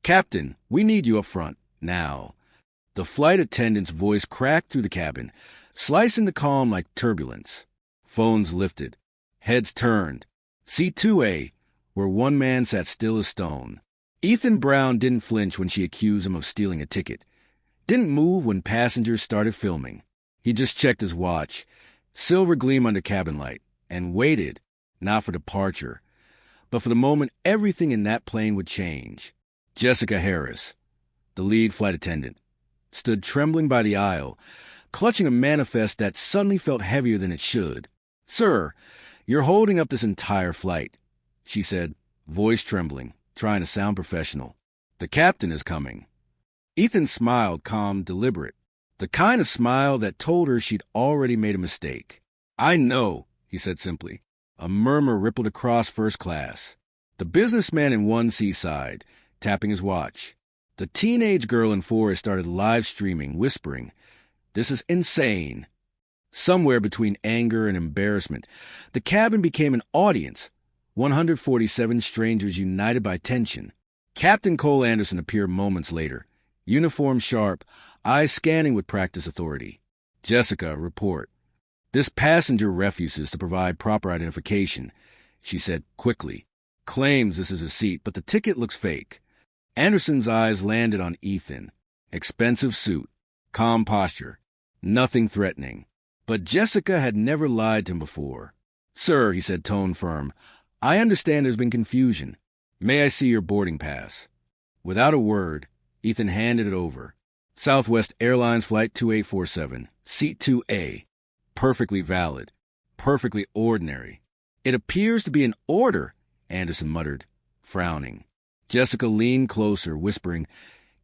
"Captain, we need you up front, now." The flight attendant's voice cracked through the cabin, slicing the calm like turbulence. Phones lifted. Heads turned. Seat 2A, where one man sat still as stone. Ethan Brown didn't flinch when she accused him of stealing a ticket. Didn't move when passengers started filming. He just checked his watch, silver gleam under cabin light, and waited, not for departure, but for the moment everything in that plane would change. Jessica Harris, the lead flight attendant, stood trembling by the aisle, clutching a manifest that suddenly felt heavier than it should. "Sir, you're holding up this entire flight," she said, voice trembling, trying to sound professional. "The captain is coming." Ethan smiled, calm, deliberate, the kind of smile that told her she'd already made a mistake. "I know," he said simply. A murmur rippled across first class. The businessman in one seat sighed, tapping his watch. The teenage girl in four started live streaming, whispering, "This is insane." Somewhere between anger and embarrassment, the cabin became an audience, 147 strangers united by tension. Captain Cole Anderson appeared moments later, uniform sharp, eyes scanning with practiced authority. "Jessica, report. This passenger refuses to provide proper identification," she said quickly. "Claims this is a seat, but the ticket looks fake." Anderson's eyes landed on Ethan. Expensive suit, calm posture, nothing threatening. But Jessica had never lied to him before. "Sir," he said, tone firm, "I understand there's been confusion. May I see your boarding pass?" Without a word, Ethan handed it over. "Southwest Airlines Flight 2847, Seat 2A. Perfectly valid. Perfectly ordinary." "It appears to be an order," Anderson muttered, frowning. Jessica leaned closer, whispering,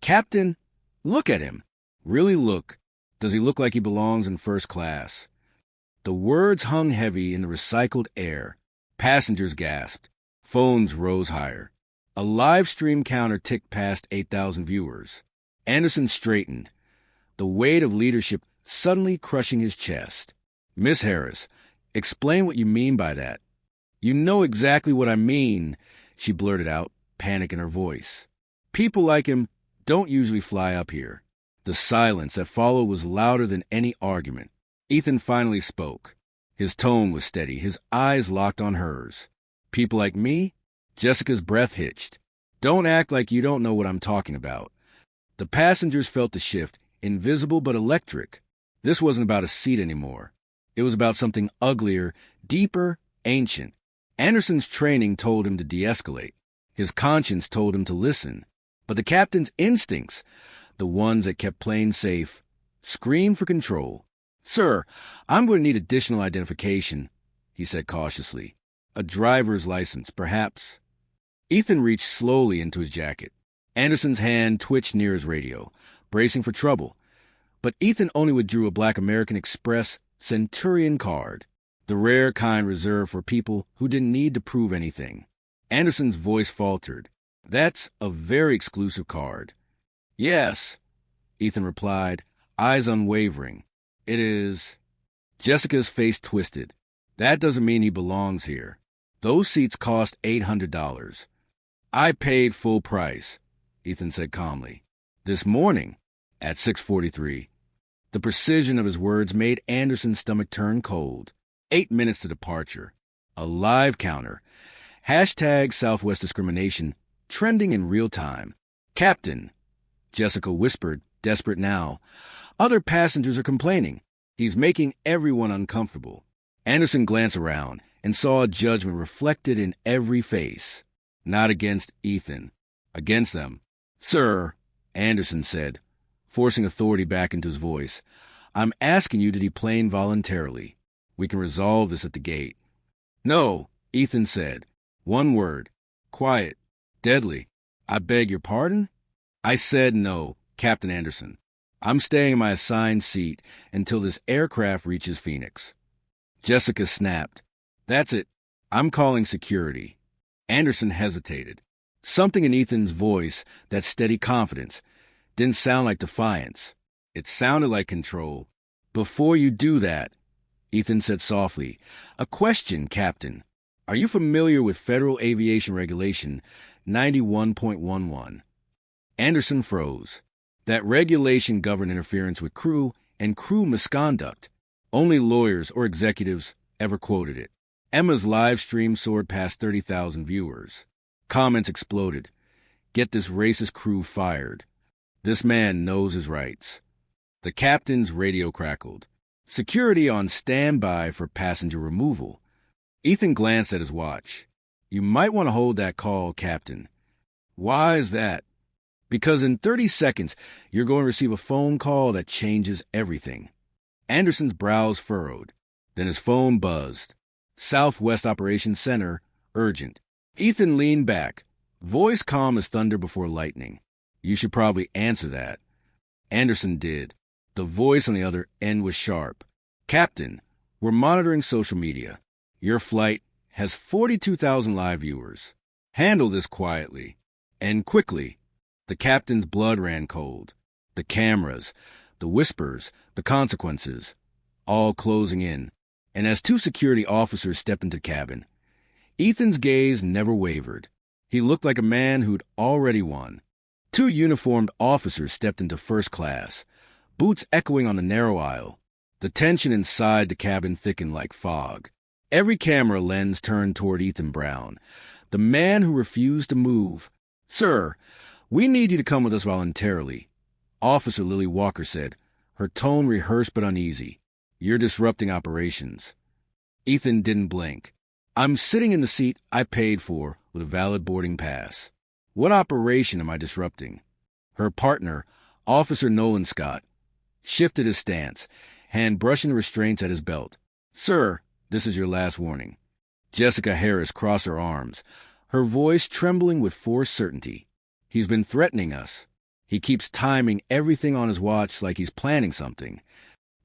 "Captain, look at him. Really look. Does he look like he belongs in first class?" The words hung heavy in the recycled air. Passengers gasped. Phones rose higher. A live stream counter ticked past 8,000 viewers. Anderson straightened, the weight of leadership suddenly crushing his chest. "Miss Harris, explain what you mean by that." "You know exactly what I mean," she blurted out, panic in her voice. "People like him don't usually fly up here." The silence that followed was louder than any argument. Ethan finally spoke. His tone was steady, his eyes locked on hers. "People like me?" Jessica's breath hitched. "Don't act like you don't know what I'm talking about." The passengers felt the shift, invisible but electric. This wasn't about a seat anymore. It was about something uglier, deeper, ancient. Anderson's training told him to de-escalate. His conscience told him to listen. But the captain's instincts, the ones that kept planes safe, screamed for control. "Sir, I'm going to need additional identification," he said cautiously. "A driver's license, perhaps." Ethan reached slowly into his jacket. Anderson's hand twitched near his radio, bracing for trouble. But Ethan only withdrew a Black American Express Centurion card, the rare kind reserved for people who didn't need to prove anything. Anderson's voice faltered. "That's a very exclusive card." "Yes," Ethan replied, eyes unwavering. "It is." Jessica's face twisted. "That doesn't mean he belongs here. Those seats cost $800. "I paid full price," Ethan said calmly. "This morning, at 6:43. The precision of his words made Anderson's stomach turn cold. 8 minutes to departure. A live counter. Hashtag Southwest discrimination trending in real time. "Captain," Jessica whispered, desperate now. "Other passengers are complaining. He's making everyone uncomfortable." Anderson glanced around and saw judgment reflected in every face. Not against Ethan. Against them. "Sir," Anderson said, forcing authority back into his voice, "I'm asking you to deplane voluntarily. We can resolve this at the gate." "No," Ethan said. One word. Quiet. Deadly. "I beg your pardon?" "I said no, Captain Anderson. I'm staying in my assigned seat until this aircraft reaches Phoenix." Jessica snapped. "That's it. I'm calling security." Anderson hesitated. Something in Ethan's voice, that steady confidence, didn't sound like defiance. It sounded like control. "Before you do that," Ethan said softly, "a question, Captain. Are you familiar with Federal Aviation Regulation 91.11? Anderson froze. That regulation governed interference with crew and crew misconduct. Only lawyers or executives ever quoted it. Emma's live stream soared past 30,000 viewers. Comments exploded. Get this racist crew fired. This man knows his rights. The captain's radio crackled. Security on standby for passenger removal. Ethan glanced at his watch. You might want to hold that call, Captain. Why is that? Because in 30 seconds, you're going to receive a phone call that changes everything. Anderson's brows furrowed. Then his phone buzzed. Southwest Operations Center, urgent. Ethan leaned back, voice calm as thunder before lightning. You should probably answer that. Anderson did. The voice on the other end was sharp. Captain, we're monitoring social media. Your flight has 42,000 live viewers. Handle this quietly. And quickly. The captain's blood ran cold. The cameras, the whispers, the consequences, all closing in. And as two security officers stepped into the cabin, Ethan's gaze never wavered. He looked like a man who'd already won. Two uniformed officers stepped into first class, boots echoing on the narrow aisle. The tension inside the cabin thickened like fog. Every camera lens turned toward Ethan Brown, the man who refused to move. Sir, we need you to come with us voluntarily, Officer Lily Walker said, her tone rehearsed but uneasy. You're disrupting operations. Ethan didn't blink. I'm sitting in the seat I paid for with a valid boarding pass. What operation am I disrupting? Her partner, Officer Nolan Scott, shifted his stance, hand brushing the restraints at his belt. Sir, this is your last warning. Jessica Harris crossed her arms, her voice trembling with forced certainty. He's been threatening us. He keeps timing everything on his watch like he's planning something.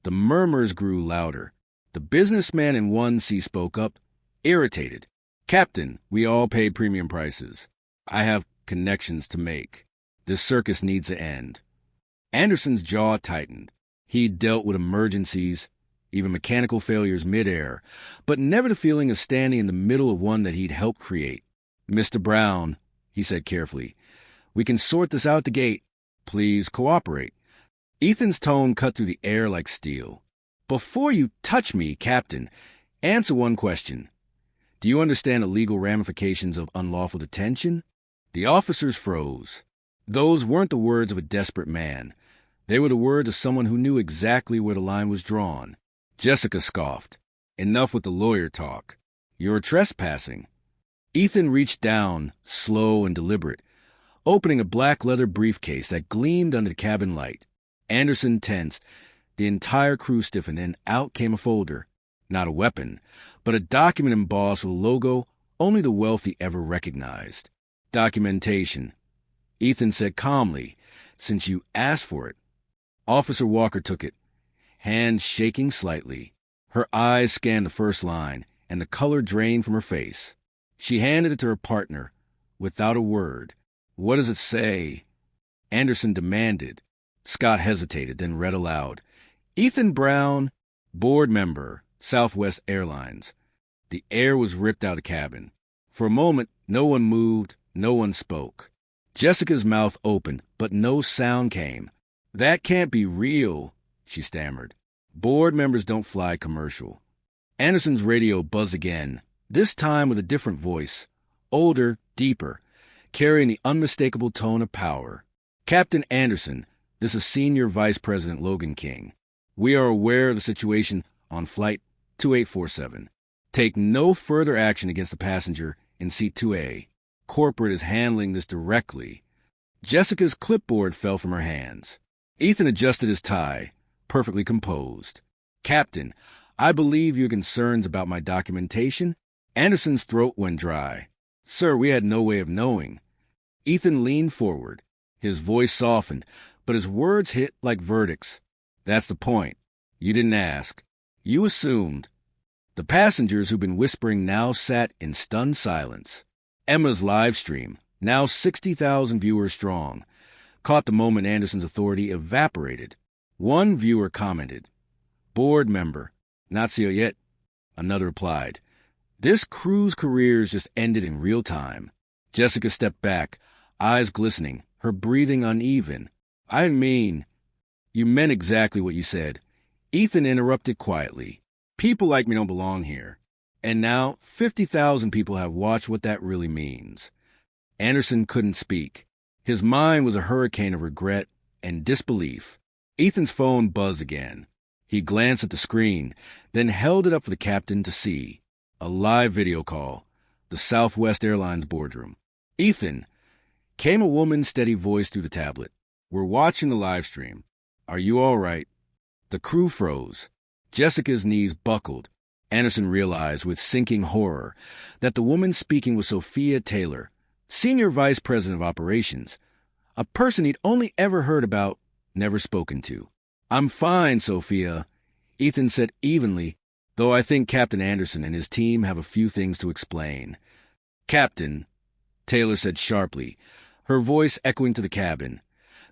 The murmurs grew louder. The businessman in 1C spoke up, irritated. Captain, we all pay premium prices. I have connections to make. This circus needs to end. Anderson's jaw tightened. He'd dealt with emergencies, even mechanical failures midair, but never the feeling of standing in the middle of one that he'd helped create. Mr. Brown, he said carefully, we can sort this out the gate. Please cooperate. Ethan's tone cut through the air like steel. Before you touch me, Captain, answer one question. Do you understand the legal ramifications of unlawful detention? The officers froze. Those weren't the words of a desperate man. They were the words of someone who knew exactly where the line was drawn. Jessica scoffed. Enough with the lawyer talk. You're trespassing. Ethan reached down, slow and deliberate, opening a black leather briefcase that gleamed under the cabin light. Anderson tensed. The entire crew stiffened, and out came a folder. Not a weapon, but a document embossed with a logo only the wealthy ever recognized. Documentation. Ethan said calmly, since you asked for it. Officer Walker took it, hands shaking slightly. Her eyes scanned the first line, and the color drained from her face. She handed it to her partner, without a word. What does it say? Anderson demanded. Scott hesitated, then read aloud. Ethan Brown, board member, Southwest Airlines. The air was ripped out of the cabin. For a moment, no one moved, no one spoke. Jessica's mouth opened, but no sound came. That can't be real, she stammered. Board members don't fly commercial. Anderson's radio buzzed again, this time with a different voice, older, deeper, carrying the unmistakable tone of power. Captain Anderson, this is Senior Vice President Logan King. We are aware of the situation on Flight 2847. Take no further action against the passenger in Seat 2A. Corporate is handling this directly. Jessica's clipboard fell from her hands. Ethan adjusted his tie, perfectly composed. Captain, I believe your concerns about my documentation. Anderson's throat went dry. Sir, we had no way of knowing. Ethan leaned forward. His voice softened, but his words hit like verdicts. That's the point. You didn't ask. You assumed. The passengers who'd been whispering now sat in stunned silence. Emma's live stream, now 60,000 viewers strong, caught the moment Anderson's authority evaporated. One viewer commented, Board member, not see yet. Another replied, This crew's careers just ended in real time. Jessica stepped back, eyes glistening, her breathing uneven. I mean, you meant exactly what you said. Ethan interrupted quietly. People like me don't belong here. And now 50,000 people have watched what that really means. Anderson couldn't speak. His mind was a hurricane of regret and disbelief. Ethan's phone buzzed again. He glanced at the screen, then held it up for the captain to see. A live video call. The Southwest Airlines boardroom. "Ethan," came a woman's steady voice through the tablet. "We're watching the live stream. Are you all right?" The crew froze. Jessica's knees buckled. Anderson realized with sinking horror that the woman speaking was Sophia Taylor, Senior Vice President of Operations, a person he'd only ever heard about, never spoken to. "I'm fine, Sophia," Ethan said evenly, "though I think Captain Anderson and his team have a few things to explain." "Captain," Taylor said sharply, her voice echoing to the cabin,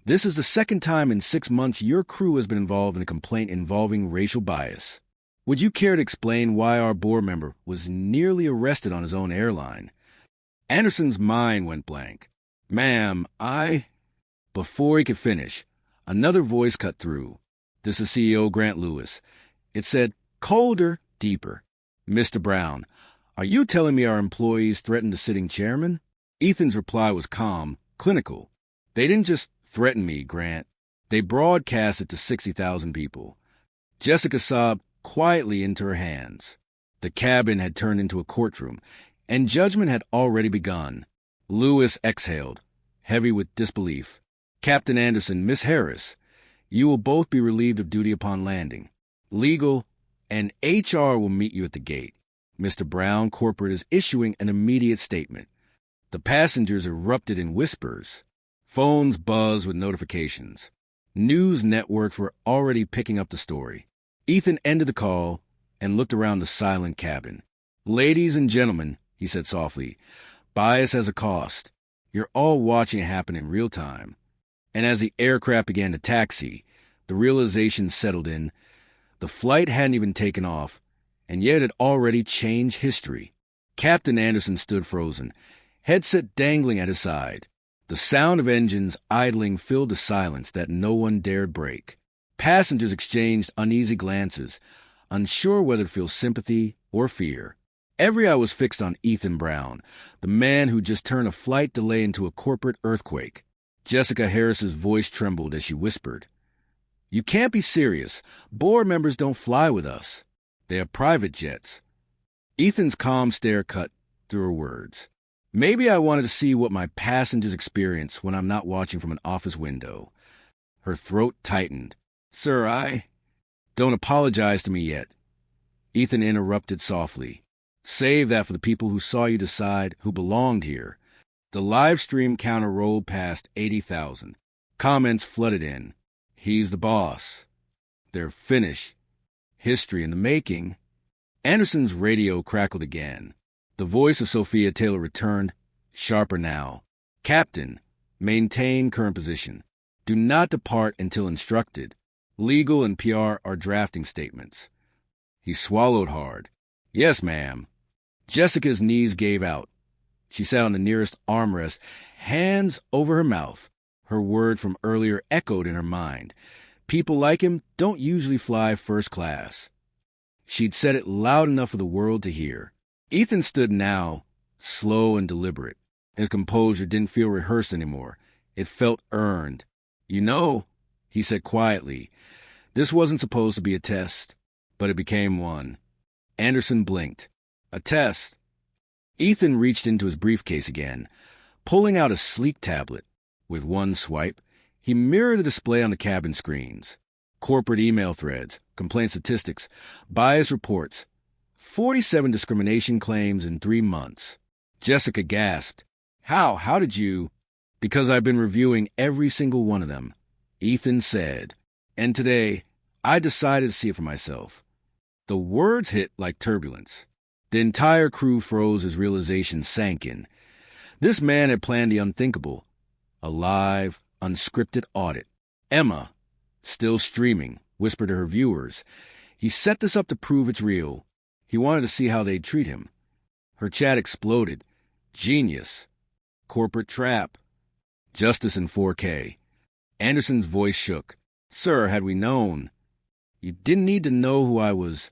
"this is the second time in 6 months your crew has been involved in a complaint involving racial bias. Would you care to explain why our board member was nearly arrested on his own airline?" Anderson's mind went blank. "Ma'am, Before he could finish, another voice cut through. This is CEO Grant Lewis. It said, colder, deeper. "Mr. Brown, are you telling me our employees threatened the sitting chairman?" Ethan's reply was calm, clinical. "They didn't just threaten me, Grant. They broadcast it to 60,000 people." Jessica sobbed quietly into her hands. The cabin had turned into a courtroom, and judgment had already begun. Lewis exhaled, heavy with disbelief. "Captain Anderson, Miss Harris, you will both be relieved of duty upon landing. Legal and HR will meet you at the gate. Mr. Brown, corporate, is issuing an immediate statement." The passengers erupted in whispers. Phones buzzed with notifications. News networks were already picking up the story. Ethan ended the call and looked around the silent cabin. "Ladies and gentlemen," he said softly, "bias has a cost. You're all watching it happen in real time." And as the aircraft began to taxi, the realization settled in. The flight hadn't even taken off, and yet it had already changed history. Captain Anderson stood frozen, headset dangling at his side. The sound of engines idling filled the silence that no one dared break. Passengers exchanged uneasy glances, unsure whether to feel sympathy or fear. Every eye was fixed on Ethan Brown, the man who just turned a flight delay into a corporate earthquake. Jessica Harris's voice trembled as she whispered, "You can't be serious. Board members don't fly with us. They have private jets." Ethan's calm stare cut through her words. "Maybe I wanted to see what my passengers experience when I'm not watching from an office window." Her throat tightened. "Sir, Don't apologize to me yet," Ethan interrupted softly. "Save that for the people who saw you decide who belonged here." The live stream counter rolled past 80,000. Comments flooded in. "He's the boss." "They're finished." "History in the making." Anderson's radio crackled again. The voice of Sophia Taylor returned, sharper now. "Captain, maintain current position. Do not depart until instructed. Legal and PR are drafting statements." He swallowed hard. "Yes, ma'am." Jessica's knees gave out. She sat on the nearest armrest, hands over her mouth. Her word from earlier echoed in her mind. People like him don't usually fly first class. She'd said it loud enough for the world to hear. Ethan stood now, slow and deliberate. His composure didn't feel rehearsed anymore. It felt earned. "You know," he said quietly, "this wasn't supposed to be a test, but it became one." Anderson blinked. "A test?" Ethan reached into his briefcase again, pulling out a sleek tablet. With one swipe, he mirrored the display on the cabin screens. Corporate email threads, complaint statistics, bias reports, 47 discrimination claims in 3 months. Jessica gasped. How did you?" "Because I've been reviewing every single one of them," Ethan said. "And today, I decided to see it for myself." The words hit like turbulence. The entire crew froze as realization sank in. This man had planned the unthinkable. A live, unscripted audit. Emma, still streaming, whispered to her viewers. He set this up to prove it's real. He wanted to see how they'd treat him. Her chat exploded. "Genius." "Corporate trap." Justice in 4K. Anderson's voice shook. Sir, had we known. You didn't need to know who I was.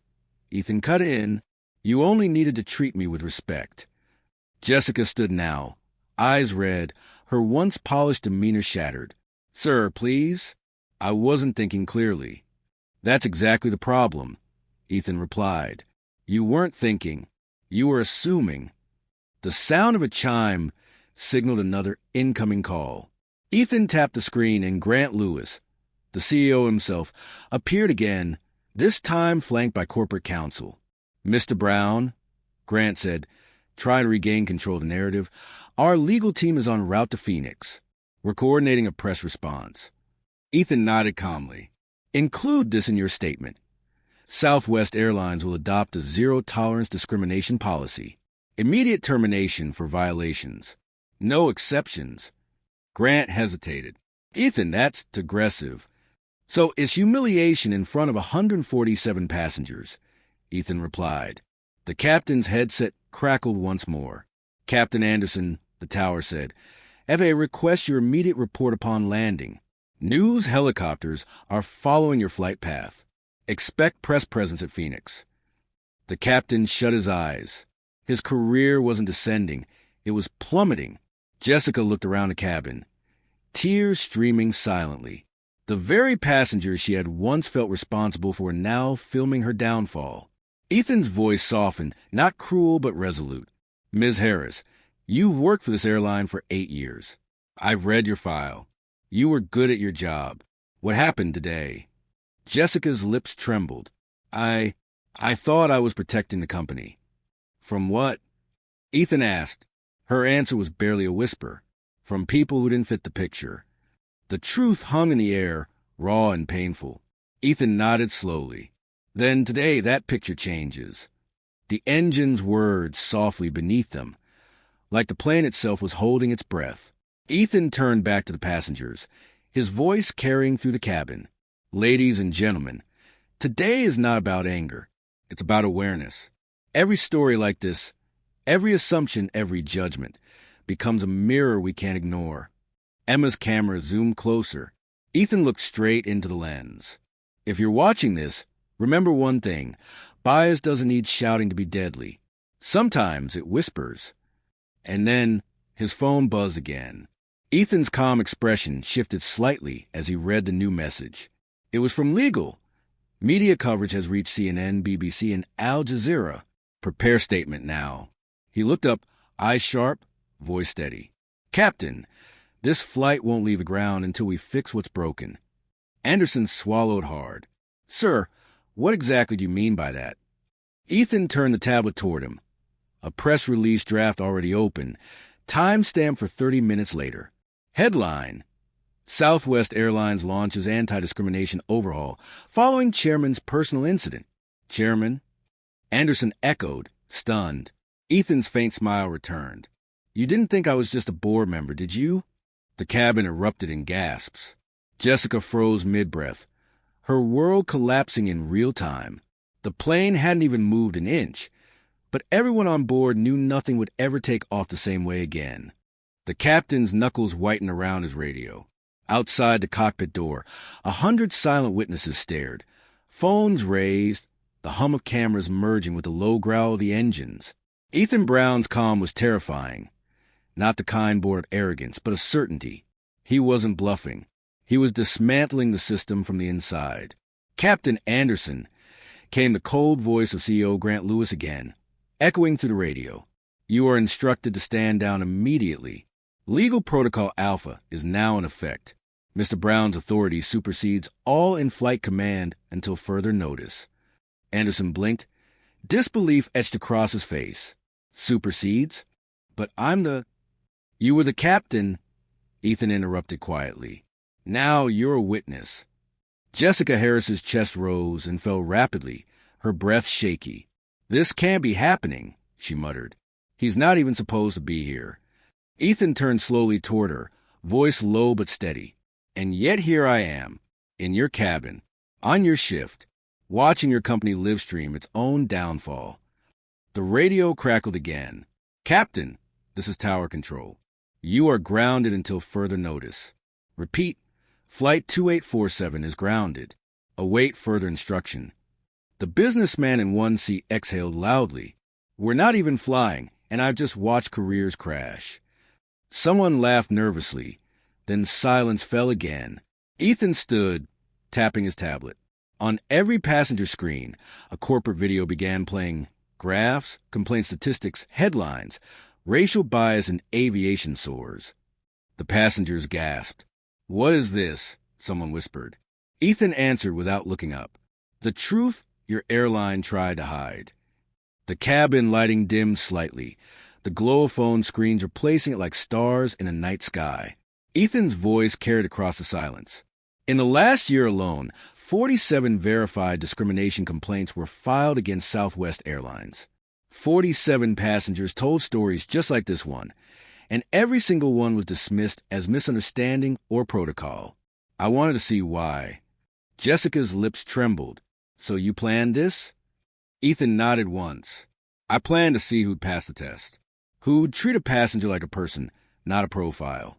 Ethan, cut in. You only needed to treat me with respect. Jessica stood now, eyes red, her once polished demeanor shattered. Sir, please? I wasn't thinking clearly. That's exactly the problem, Ethan replied. You weren't thinking. You were assuming. The sound of a chime signaled another incoming call. Ethan tapped the screen and Grant Lewis, the CEO himself, appeared again, this time flanked by corporate counsel. Mr. Brown, Grant said, trying to regain control of the narrative, our legal team is en route to Phoenix. We're coordinating a press response. Ethan nodded calmly. Include this in your statement. Southwest Airlines will adopt a zero-tolerance discrimination policy. Immediate termination for violations. No exceptions. Grant hesitated. Ethan, that's aggressive. So it's humiliation in front of 147 passengers, Ethan replied. The captain's headset crackled once more. Captain Anderson, the tower said, FAA requests your immediate report upon landing. News helicopters are following your flight path. Expect press presence at Phoenix. The captain shut his eyes. His career wasn't descending. It was plummeting. Jessica looked around the cabin, tears streaming silently. The very passengers she had once felt responsible for were now filming her downfall. Ethan's voice softened, not cruel but resolute. Ms. Harris, you've worked for this airline for 8 years. I've read your file. You were good at your job. What happened today? Jessica's lips trembled. I thought I was protecting the company. From what? Ethan asked. Her answer was barely a whisper. From people who didn't fit the picture. The truth hung in the air, raw and painful. Ethan nodded slowly. Then today that picture changes. The engine's whirred softly beneath them, like the plane itself was holding its breath. Ethan turned back to the passengers, his voice carrying through the cabin. Ladies and gentlemen, today is not about anger. It's about awareness. Every story like this, every assumption, every judgment, becomes a mirror we can't ignore. Emma's camera zoomed closer. Ethan looked straight into the lens. If you're watching this, remember one thing. Bias doesn't need shouting to be deadly. Sometimes it whispers. And then his phone buzzed again. Ethan's calm expression shifted slightly as he read the new message. It was from legal. Media coverage has reached CNN, BBC, and Al Jazeera. Prepare statement now. He looked up, eyes sharp, voice steady. Captain, this flight won't leave the ground until we fix what's broken. Anderson swallowed hard. Sir, what exactly do you mean by that? Ethan turned the tablet toward him. A press release draft already open, time-stamped for 30 minutes later. Headline: Southwest Airlines launches anti-discrimination overhaul following chairman's personal incident. Chairman? Anderson echoed, stunned. Ethan's faint smile returned. You didn't think I was just a board member, did you? The cabin erupted in gasps. Jessica froze mid-breath, her world collapsing in real time. The plane hadn't even moved an inch, but everyone on board knew nothing would ever take off the same way again. The captain's knuckles whitened around his radio. Outside the cockpit door, 100 silent witnesses stared, phones raised, the hum of cameras merging with the low growl of the engines. Ethan Brown's calm was terrifying. Not the kind born of arrogance, but a certainty. He wasn't bluffing. He was dismantling the system from the inside. Captain Anderson, came the cold voice of CEO Grant Lewis again, echoing through the radio. You are instructed to stand down immediately. Legal Protocol Alpha is now in effect. Mr. Brown's authority supersedes all in-flight command until further notice. Anderson blinked. Disbelief etched across his face. Supersedes? But You were the captain, Ethan interrupted quietly. Now you're a witness. Jessica Harris's chest rose and fell rapidly, her breath shaky. This can't be happening, she muttered. He's not even supposed to be here. Ethan turned slowly toward her, voice low but steady. And yet here I am, in your cabin, on your shift, watching your company Livestream its own downfall. The radio crackled again. Captain, this is Tower Control. You are grounded until further notice. Repeat, Flight 2847 is grounded. Await further instruction. The businessman in one seat exhaled loudly. We're not even flying, and I've just watched careers crash. Someone laughed nervously. Then silence fell again. Ethan stood, tapping his tablet. On every passenger screen, a corporate video began playing graphs, complaint statistics, headlines, racial bias in aviation soars. The passengers gasped. What is this? Someone whispered. Ethan answered without looking up. The truth your airline tried to hide. The cabin lighting dimmed slightly, the glow-phone screens replacing it like stars in a night sky. Ethan's voice carried across the silence. In the last year alone, 47 verified discrimination complaints were filed against Southwest Airlines. 47 passengers told stories just like this one, and every single one was dismissed as misunderstanding or protocol. I wanted to see why. Jessica's lips trembled. So you planned this? Ethan nodded once. I planned to see who'd pass the test. Who'd treat a passenger like a person, not a profile.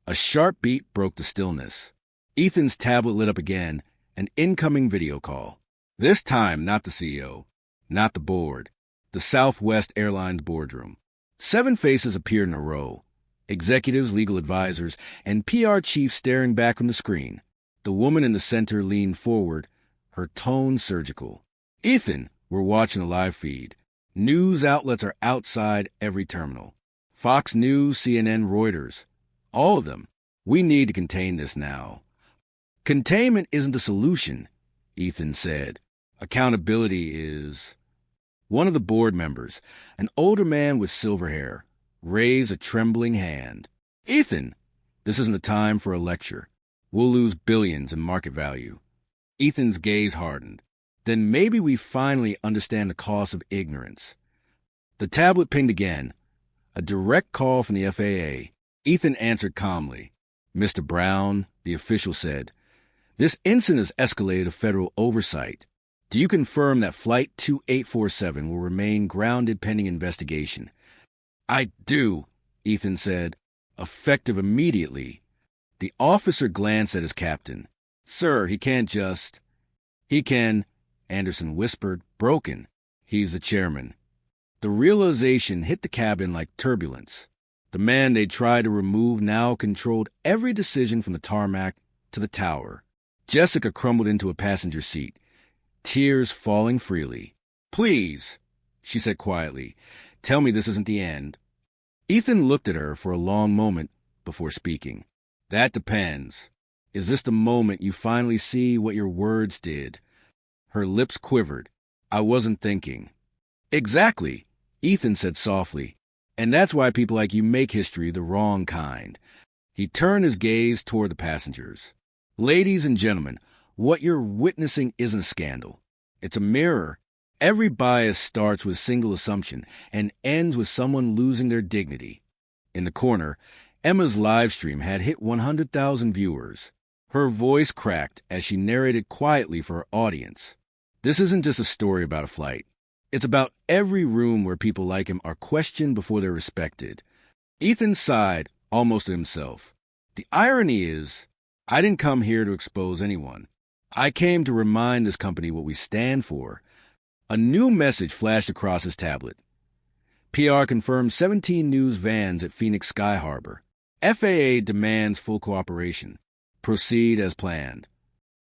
A sharp beat broke the stillness. Ethan's tablet lit up again, an incoming video call. This time, not the CEO, not the board, the Southwest Airlines boardroom. 7 faces appeared in a row. Executives, legal advisors, and PR chiefs staring back from the screen. The woman in the center leaned forward, her tone surgical. Ethan, we're watching a live feed. News outlets are outside every terminal. Fox News, CNN, Reuters. All of them. We need to contain this now. Containment isn't the solution, Ethan said. Accountability is. One of the board members, an older man with silver hair, raised a trembling hand. Ethan, this isn't the time for a lecture. We'll lose billions in market value. Ethan's gaze hardened. Then maybe we finally understand the cost of ignorance. The tablet pinged again. A direct call from the FAA. Ethan answered calmly. Mr. Brown, the official said, this incident has escalated to federal oversight. Do you confirm that Flight 2847 will remain grounded pending investigation? I do, Ethan said, effective immediately. The officer glanced at his captain. Sir, he can't just... He can, Anderson whispered, broken. He's the chairman. The realization hit the cabin like turbulence. The man they tried to remove now controlled every decision from the tarmac to the tower. Jessica crumbled into a passenger seat, tears falling freely. Please, she said quietly, tell me this isn't the end. Ethan looked at her for a long moment before speaking. That depends. Is this the moment you finally see what your words did? Her lips quivered. I wasn't thinking. Exactly, Ethan said softly. And that's why people like you make history the wrong kind. He turned his gaze toward the passengers. Ladies and gentlemen, what you're witnessing isn't a scandal. It's a mirror. Every bias starts with a single assumption and ends with someone losing their dignity. In the corner, Emma's live stream had hit 100,000 viewers. Her voice cracked as she narrated quietly for her audience. This isn't just a story about a flight. It's about every room where people like him are questioned before they're respected. Ethan sighed, almost to himself. The irony is, I didn't come here to expose anyone. I came to remind this company what we stand for. A new message flashed across his tablet. PR confirms 17 news vans at Phoenix Sky Harbor. FAA demands full cooperation. Proceed as planned.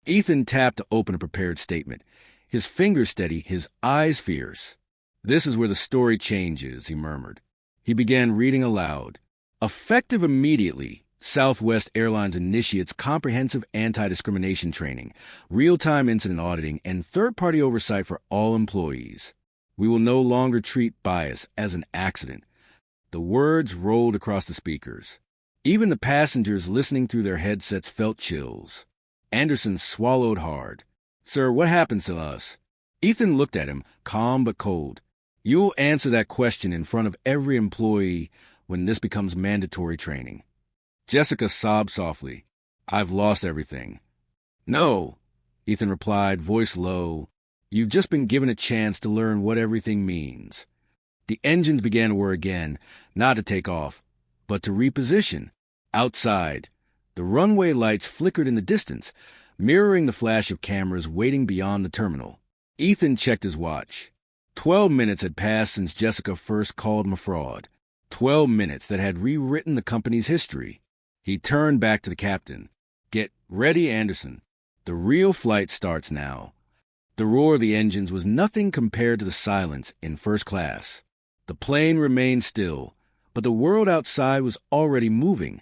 Ethan tapped to open a prepared statement. His fingers steady, his eyes fierce. This is where the story changes, he murmured. He began reading aloud. Effective immediately, Southwest Airlines initiates comprehensive anti-discrimination training, real-time incident auditing, and third-party oversight for all employees. We will no longer treat bias as an accident. The words rolled across the speakers. Even the passengers listening through their headsets felt chills. Anderson swallowed hard. Sir, what happens to us? Ethan looked at him, calm but cold. You'll answer that question in front of every employee when this becomes mandatory training. Jessica sobbed softly. I've lost everything. No, Ethan replied, voice low. You've just been given a chance to learn what everything means. The engines began to whir again, not to take off, but to reposition. Outside, the runway lights flickered in the distance, mirroring the flash of cameras waiting beyond the terminal. Ethan checked his watch. 12 minutes had passed since Jessica first called him a fraud. 12 minutes that had rewritten the company's history. He turned back to the captain. "Get ready, Anderson. The real flight starts now." The roar of the engines was nothing compared to the silence in first class. The plane remained still, but the world outside was already moving.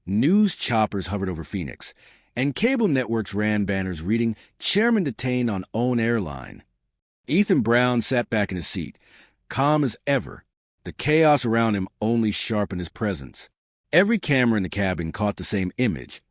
News choppers hovered over Phoenix, and cable networks ran banners reading "Chairman detained on own airline." Ethan Brown sat back in his seat, calm as ever. The chaos around him only sharpened his presence. Every camera in the cabin caught the same image.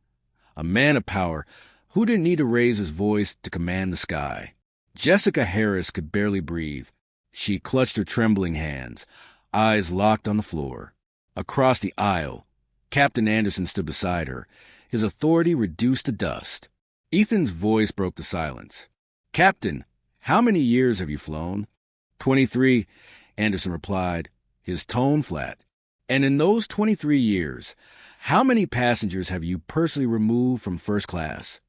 A man of power who didn't need to raise his voice to command the sky. Jessica Harris could barely breathe. She clutched her trembling hands, eyes locked on the floor. Across the aisle, Captain Anderson stood beside her, his authority reduced to dust. Ethan's voice broke the silence. "Captain, how many years have you flown?" 23, Anderson replied, his tone flat. "And in those 23 years, how many passengers have you personally removed from first class?"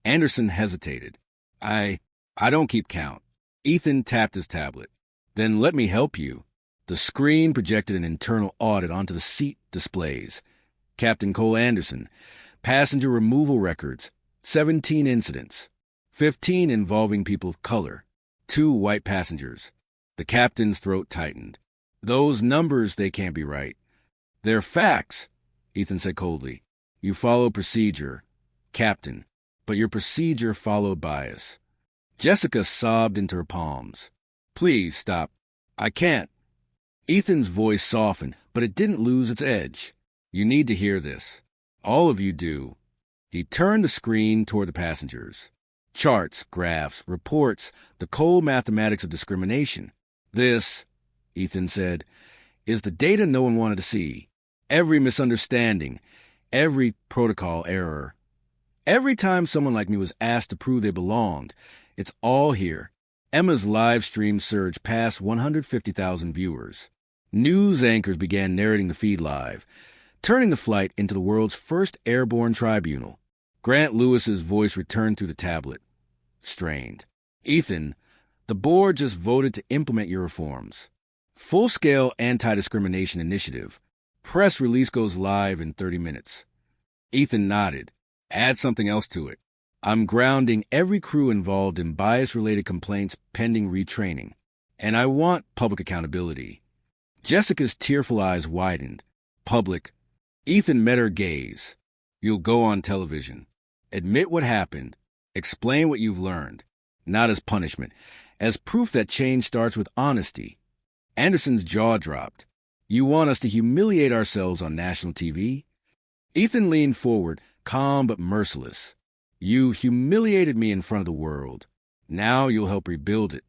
Anderson hesitated. I don't keep count." Ethan tapped his tablet. "Then let me help you." The screen projected an internal audit onto the seat displays. Captain Cole Anderson, passenger removal records, 17 incidents, 15 involving people of color, 2 white passengers. The captain's throat tightened. "Those numbers, they can't be right." "They're facts," Ethan said coldly. "You follow procedure, Captain, but your procedure followed bias." Jessica sobbed into her palms. "Please stop. I can't." Ethan's voice softened, but it didn't lose its edge. "You need to hear this. All of you do." He turned the screen toward the passengers. Charts, graphs, reports, the cold mathematics of discrimination. "This," Ethan said, "is the data no one wanted to see. Every misunderstanding, every protocol error. Every time someone like me was asked to prove they belonged, it's all here." Emma's live stream surged past 150,000 viewers. News anchors began narrating the feed live, turning the flight into the world's first airborne tribunal. Grant Lewis's voice returned through the tablet. Strained. "Ethan, the board just voted to implement your reforms. Full-scale anti-discrimination initiative. Press release goes live in 30 minutes. Ethan nodded. "Add something else to it. I'm grounding every crew involved in bias-related complaints pending retraining. And I want public accountability." Jessica's tearful eyes widened. "Public." Ethan met her gaze. "You'll go on television. Admit what happened. Explain what you've learned. Not as punishment, as proof that change starts with honesty." Anderson's jaw dropped. "You want us to humiliate ourselves on national TV?" Ethan leaned forward, calm but merciless. "You humiliated me in front of the world. Now you'll help rebuild it."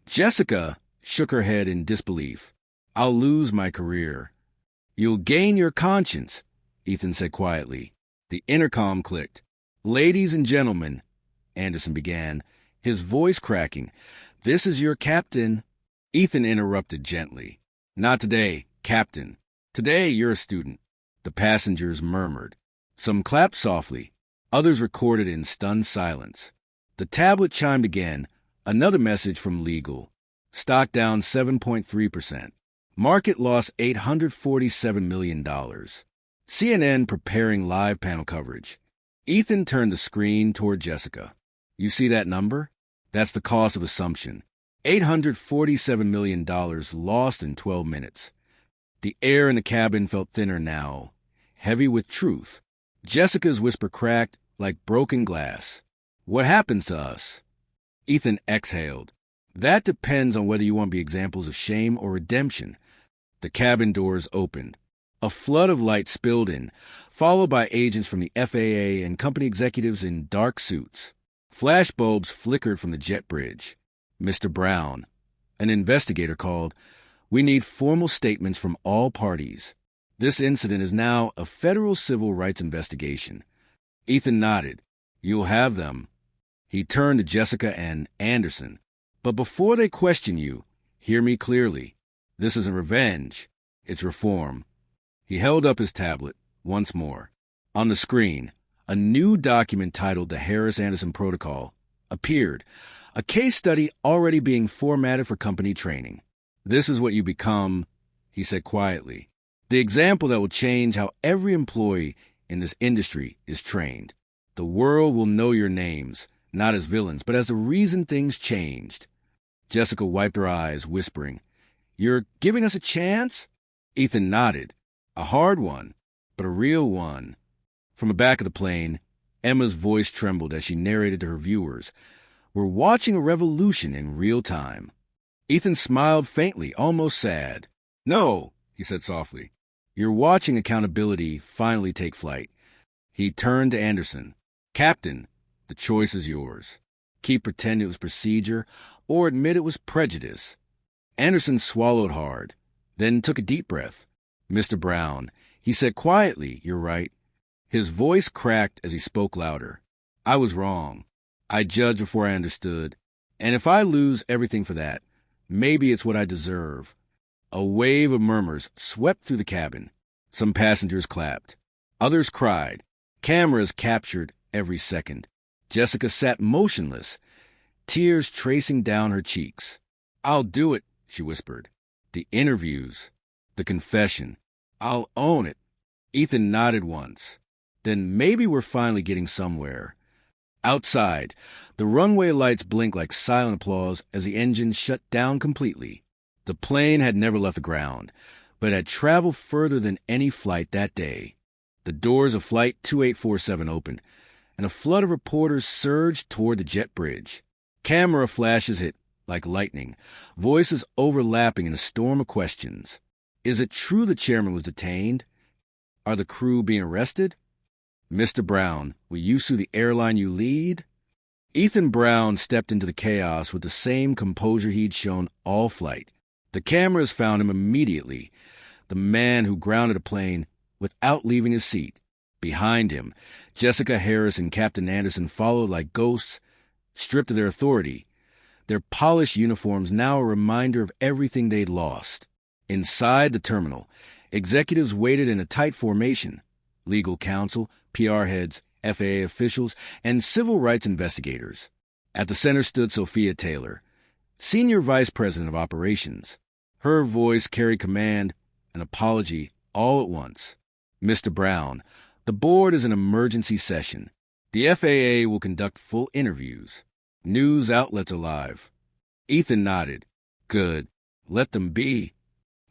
Jessica shook her head in disbelief. "I'll lose my career." "You'll gain your conscience," Ethan said quietly. The intercom clicked. "Ladies and gentlemen," Anderson began, his voice cracking, "this is your captain." Ethan interrupted gently. "Not today, Captain. Today you're a student." The passengers murmured. Some clapped softly. Others recorded in stunned silence. The tablet chimed again, another message from legal. Stock down 7.3%. Market lost $847 million. CNN preparing live panel coverage. Ethan turned the screen toward Jessica. "You see that number? That's the cost of assumption. $847 million lost in 12 minutes. The air in the cabin felt thinner now, heavy with truth. Jessica's whisper cracked like broken glass. "What happens to us?" Ethan exhaled. "That depends on whether you want to be examples of shame or redemption." The cabin doors opened. A flood of light spilled in, followed by agents from the FAA and company executives in dark suits. Flashbulbs flickered from the jet bridge. "Mr. Brown," an investigator called, "we need formal statements from all parties. This incident is now a federal civil rights investigation." Ethan nodded. "You'll have them." He turned to Jessica and Anderson. "But before they question you, hear me clearly. This isn't revenge. It's reform." He held up his tablet once more. On the screen, a new document titled the Harris-Anderson Protocol appeared, a case study already being formatted for company training. "This is what you become," he said quietly. "The example that will change how every employee in this industry is trained. The world will know your names, not as villains, but as the reason things changed." Jessica wiped her eyes, whispering, "You're giving us a chance?" Ethan nodded. "A hard one, but a real one." From the back of the plane, Emma's voice trembled as she narrated to her viewers, "We're watching a revolution in real time." Ethan smiled faintly, almost sad. "No," he said softly. "You're watching accountability finally take flight." He turned to Anderson. "Captain, the choice is yours. Keep pretending it was procedure, or admit it was prejudice." Anderson swallowed hard, then took a deep breath. "Mr. Brown," he said quietly, "you're right." His voice cracked as he spoke louder. "I was wrong. I judged before I understood. And if I lose everything for that, maybe it's what I deserve." A wave of murmurs swept through the cabin. Some passengers clapped. Others cried. Cameras captured every second. Jessica sat motionless, tears tracing down her cheeks. "I'll do it," she whispered. "The interviews, the confession. I'll own it." Ethan nodded once. "Then maybe we're finally getting somewhere." Outside, the runway lights blinked like silent applause as the engine shut down completely. The plane had never left the ground, but had traveled further than any flight that day. The doors of Flight 2847 opened, and a flood of reporters surged toward the jet bridge. Camera flashes hit like lightning, voices overlapping in a storm of questions. Is it true the chairman was detained? Are the crew being arrested? "Mr. Brown, will you sue the airline you lead?" Ethan Brown stepped into the chaos with the same composure he'd shown all flight. The cameras found him immediately, the man who grounded a plane without leaving his seat. Behind him, Jessica Harris and Captain Anderson followed like ghosts, stripped of their authority, their polished uniforms now a reminder of everything they'd lost. Inside the terminal, executives waited in a tight formation: legal counsel, PR heads, FAA officials, and civil rights investigators. At the center stood Sophia Taylor, Senior Vice President of Operations. Her voice carried command, an apology, all at once. "Mr. Brown, the board is in emergency session. The FAA will conduct full interviews. News outlets are live." Ethan nodded. "Good. Let them be."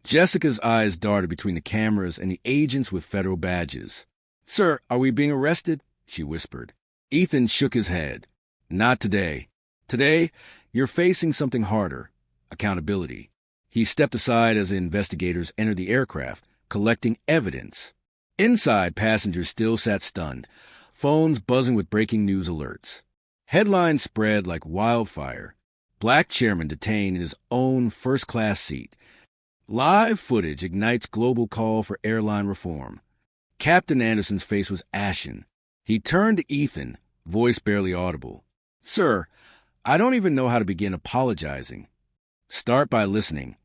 Jessica's eyes darted between the cameras and the agents with federal badges. "Sir, are we being arrested?" she whispered. Ethan shook his head. "Not today. Today, you're facing something harder: accountability." He stepped aside as the investigators entered the aircraft, collecting evidence. Inside, passengers still sat stunned, phones buzzing with breaking news alerts. Headlines spread like wildfire. Black chairman detained in his own first-class seat. Live footage ignites global call for airline reform. Captain Anderson's face was ashen. He turned to Ethan, voice barely audible. "Sir, I don't even know how to begin apologizing." "Start by listening,"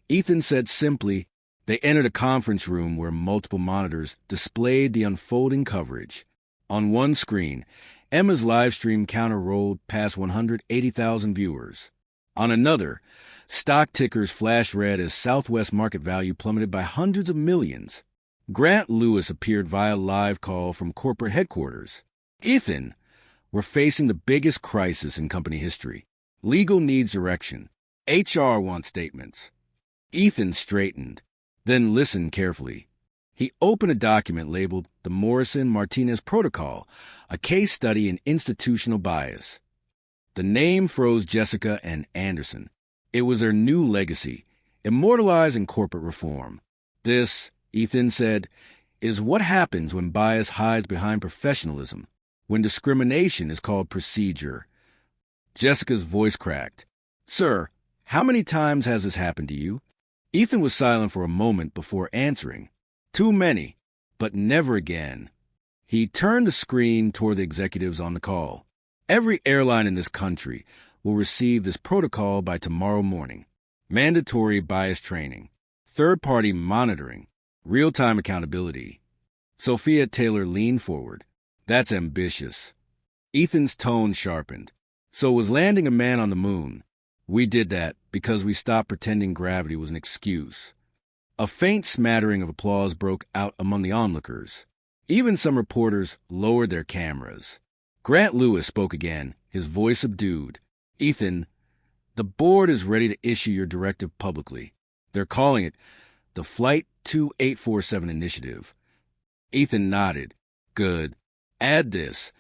Ethan said simply. They entered a conference room where multiple monitors displayed the unfolding coverage. On one screen, Emma's Livestream counter rolled past 180,000 viewers. On another, stock tickers flashed red as Southwest market value plummeted by hundreds of millions. Grant Lewis appeared via live call from corporate headquarters. "Ethan, we're facing the biggest crisis in company history. Legal needs direction. HR wants statements." Ethan straightened, then listened carefully. He opened a document labeled the Morrison-Martinez Protocol, a case study in institutional bias. The name froze Jessica and Anderson. It was their new legacy, immortalized in corporate reform. "This," Ethan said, "is what happens when bias hides behind professionalism, when discrimination is called procedure." Jessica's voice cracked. "Sir, how many times has this happened to you?" Ethan was silent for a moment before answering. "Too many, but never again." He turned the screen toward the executives on the call. "Every airline in this country will receive this protocol by tomorrow morning. Mandatory bias training, third-party monitoring, Real-time accountability. Sophia Taylor leaned forward. That's ambitious. Ethan's tone sharpened. So was landing a man on the moon. We did that because we stopped pretending gravity was an excuse. A faint smattering of applause broke out among the onlookers. Even some reporters lowered their cameras. Grant Lewis spoke again, his voice subdued. Ethan, the board is ready to issue your directive publicly. They're calling it the Flight 2847 Initiative. Ethan nodded. Good. Add this.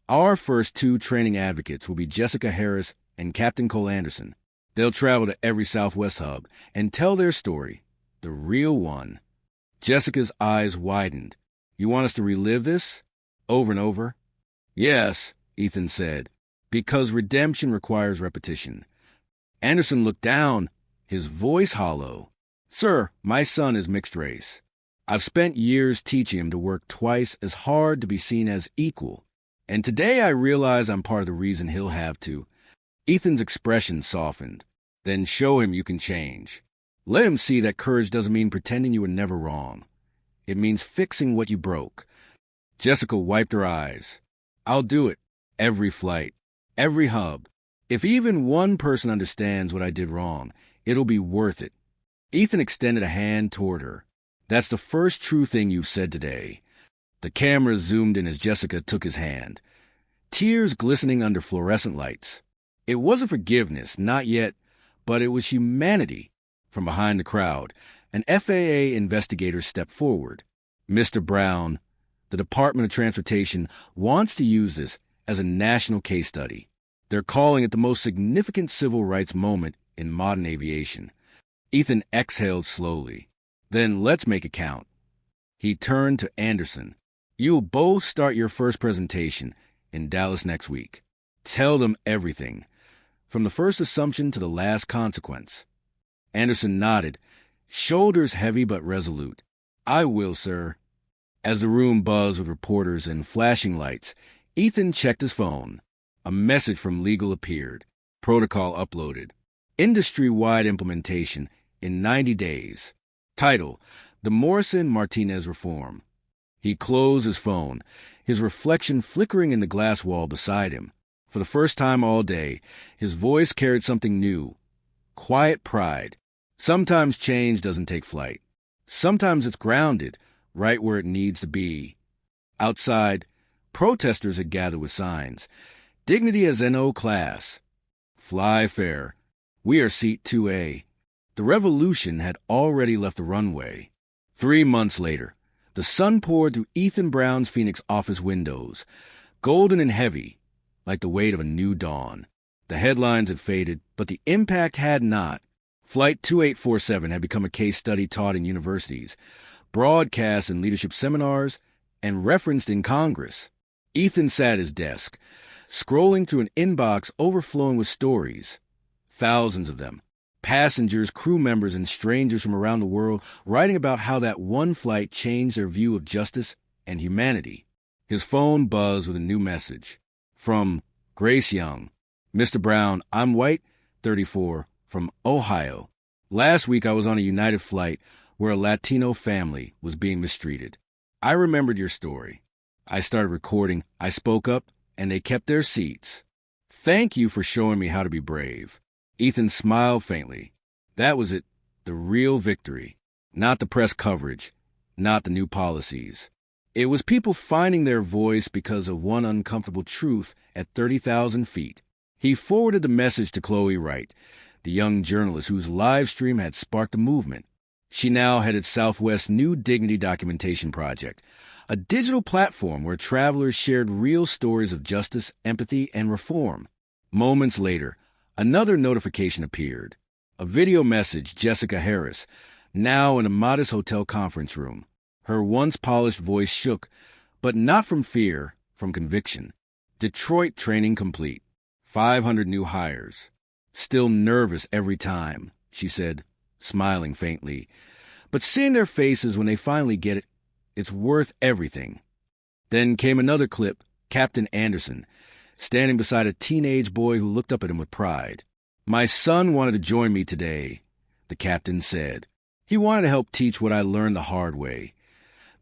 Our first 2 training advocates will be Jessica Harris and Captain Cole Anderson. They'll travel to every Southwest hub and tell their story, the real one. Jessica's eyes widened. You want us to relive this? Over and over? Yes, Ethan said, because redemption requires repetition. Anderson looked down, his voice hollow. Sir, my son is mixed race. I've spent years teaching him to work twice as hard to be seen as equal. And today I realize I'm part of the reason he'll have to. Ethan's expression softened. Then show him you can change. Let him see that courage doesn't mean pretending you were never wrong. It means fixing what you broke. Jessica wiped her eyes. I'll do it. Every flight. Every hub. If even one person understands what I did wrong, it'll be worth it. Ethan extended a hand toward her. That's the first true thing you've said today. The camera zoomed in as Jessica took his hand. Tears glistening under fluorescent lights. It wasn't forgiveness, not yet, but it was humanity. From behind the crowd, an FAA investigator stepped forward. Mr. Brown, the Department of Transportation wants to use this as a national case study. They're calling it the most significant civil rights moment in modern aviation. Ethan exhaled slowly. Then let's make it count. He turned to Anderson. You'll both start your first presentation in Dallas next week. Tell them everything, from the first assumption to the last consequence. Anderson nodded, shoulders heavy but resolute. I will, sir. As the room buzzed with reporters and flashing lights, Ethan checked his phone. A message from legal appeared. Protocol uploaded. Industry-wide implementation in 90 days. Title, The Morrison-Martinez Reform. He closed his phone, his reflection flickering in the glass wall beside him. For the first time all day, his voice carried something new. Quiet pride. Sometimes change doesn't take flight. Sometimes it's grounded, right where it needs to be. Outside, protesters had gathered with signs. Dignity as NO class. Fly fair. We are seat 2A. The revolution had already left the runway. 3 months later, the sun poured through Ethan Brown's Phoenix office windows, golden and heavy, like the weight of a new dawn. The headlines had faded, but the impact had not. Flight 2847 had become a case study taught in universities, broadcast in leadership seminars, and referenced in Congress. Ethan sat at his desk, scrolling through an inbox overflowing with stories. Thousands of them. Passengers, crew members, and strangers from around the world writing about how that one flight changed their view of justice and humanity. His phone buzzed with a new message. From Grace Young. Mr. Brown, I'm white, 34, from Ohio. Last week I was on a United flight where a Latino family was being mistreated. I remembered your story. I started recording, I spoke up, and they kept their seats. Thank you for showing me how to be brave. Ethan smiled faintly. That was it, the real victory. Not the press coverage, not the new policies. It was people finding their voice because of one uncomfortable truth at 30,000 feet. He forwarded the message to Chloe Wright, the young journalist whose live stream had sparked a movement. She now headed Southwest's new Dignity Documentation Project, a digital platform where travelers shared real stories of justice, empathy, and reform. Moments later, another notification appeared. A video message, Jessica Harris, now in a modest hotel conference room. Her once polished voice shook, but not from fear, from conviction. Detroit training complete. 500 new hires. Still nervous every time, she said, smiling faintly. But seeing their faces when they finally get it, it's worth everything. Then came another clip, Captain Anderson, standing beside a teenage boy who looked up at him with pride. My son wanted to join me today, the captain said. He wanted to help teach what I learned the hard way.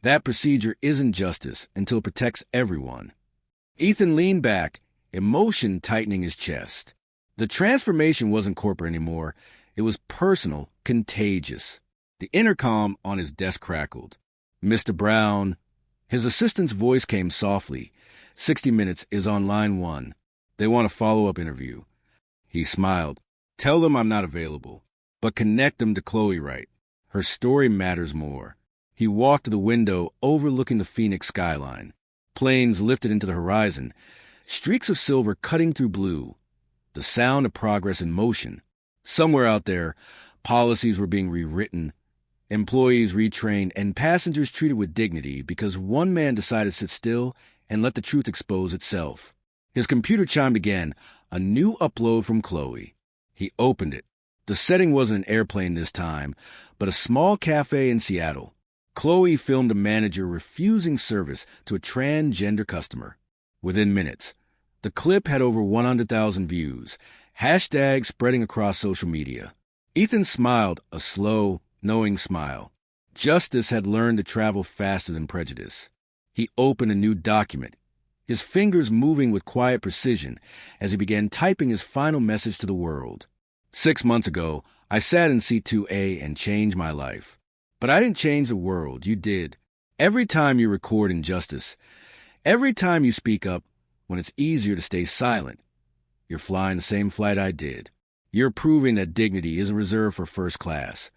That procedure isn't justice until it protects everyone. Ethan leaned back, emotion tightening his chest. The transformation wasn't corporate anymore. It was personal, contagious. The intercom on his desk crackled. Mr. Brown. His assistant's voice came softly. 60 Minutes is on line 1. They want a follow-up interview. He smiled. Tell them I'm not available, but connect them to Chloe Wright. Her story matters more. He walked to the window overlooking the Phoenix skyline. Planes lifted into the horizon, streaks of silver cutting through blue. The sound of progress in motion. Somewhere out there, policies were being rewritten, employees retrained, and passengers treated with dignity because one man decided to sit still and let the truth expose itself. His computer chimed again, a new upload from Chloe. He opened it. The setting wasn't an airplane this time, but a small cafe in Seattle. Chloe filmed a manager refusing service to a transgender customer. Within minutes, the clip had over 100,000 views, hashtags spreading across social media. Ethan smiled, a slow, knowing smile. Justice had learned to travel faster than prejudice. He opened a new document, his fingers moving with quiet precision as he began typing his final message to the world. 6 months ago, I sat in seat 2A and changed my life. But I didn't change the world, you did. Every time you record injustice, every time you speak up when it's easier to stay silent, you're flying the same flight I did. You're proving that dignity isn't reserved for first class.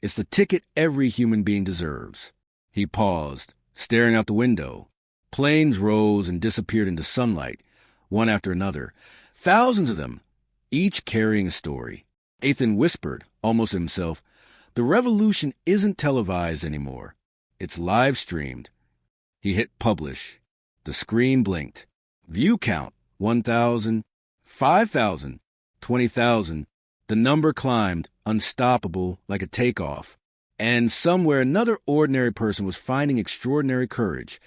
It's the ticket every human being deserves. He paused, staring out the window. Planes rose and disappeared into sunlight, one after another. Thousands of them, each carrying a story. Ethan whispered, almost to himself, the revolution isn't televised anymore. It's live-streamed. He hit publish. The screen blinked. View count, 1,000, 5,000, 20,000. The number climbed, unstoppable like a takeoff. And somewhere another ordinary person was finding extraordinary courage.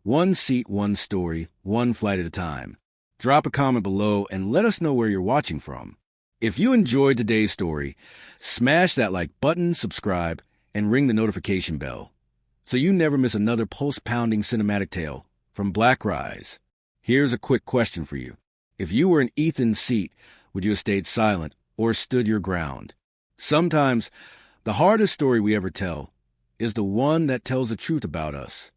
One seat, one story, one flight at a time. Drop a comment below and let us know where you're watching from. If you enjoyed today's story, smash that like button, subscribe, and ring the notification bell so you never miss another pulse-pounding cinematic tale from Black Rise. Here's a quick question for you. If you were in Ethan's seat, would you have stayed silent or stood your ground? Sometimes the hardest story we ever tell is the one that tells the truth about us.